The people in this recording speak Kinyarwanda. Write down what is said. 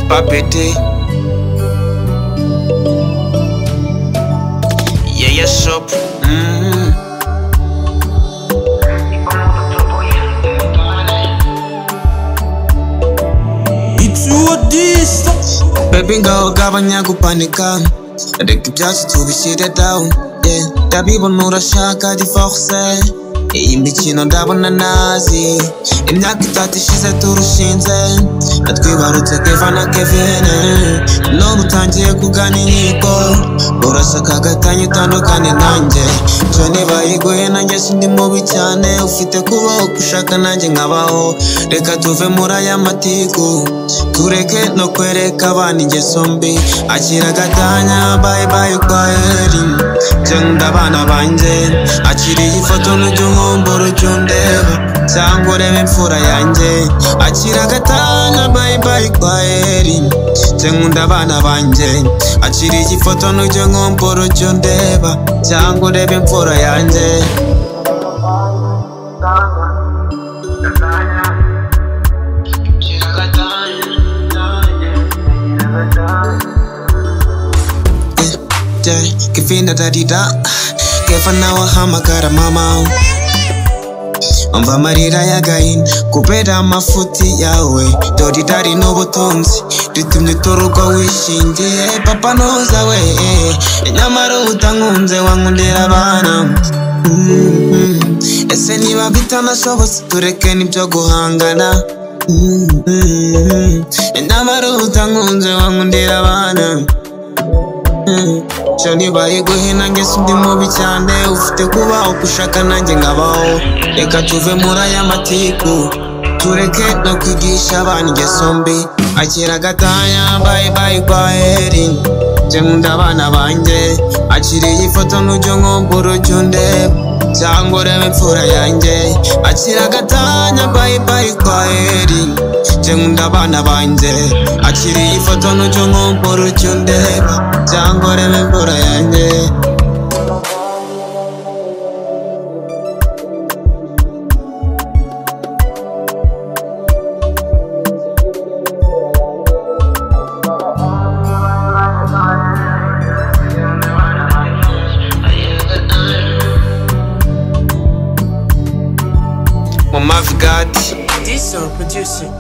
Papete. Yeah, shop. It's what this. Baby girl, gabanya kupanika. Reka ibyacu tubishyire down. Yeah, ndabibona urashaka divorce. Iyi mikino ndabona nazi. Imyaka itatu ishize turushinze. Natwibarutse Keva na Kevin. None utangiye kugana inkiko. Urashaka agatanya utandukane nanjye. Jone bayiguhe nanjye sindi mubi cyane. Ufite kubaho gushaka nanjye nkabaho. Reka tuve muri aya matiku. Tureke no kwereka abana ingeso mbi. Akira agatanya bye bye kwaheri. Nkunda abana banjye. Akira iyi foto n'ujya unkumbura ujya undeba cyangwa urebe imfura yanjye. Akira agatanya bye bye kwaheri. Nkunda abana banjye. Akira iyi foto n'ujya unkumbura ujya undeba cyangwa urebe imfura yanjye. Kevin dadida Keva nawe ahamagara mama. Umva amarira y'agahinda kubera amafuti yawe. Dore idari n'ubutunzi ritumye uturuka wishingiye. Papa ntuza we nyamara utankunze wankundira abana. Ese niba bitanashobotse tureke nibyo guhangana. Nyamara utankunze wankundira abana. Shoni bayiguhe nanjye sindi mubi cyane. Ufite kubaho gushaka nanjye nkabaho. Reka tuve muri aya matiku. Tureke no kwigisha abana ingeso mbi. Akira agatanya bye bye kwaheri. Nkunda abana banjye. Akira iyi foto n'ujya unkumbura ujya undeba cyangwa urebe imfura yanjye. Akira agatanya bye bye kwaheri. Nkunda abana banjye. Akira iyi foto n'ujya unkumbura ujya undeba cyangwa urebe imfura yanjye. Mama Vigati. This song producing.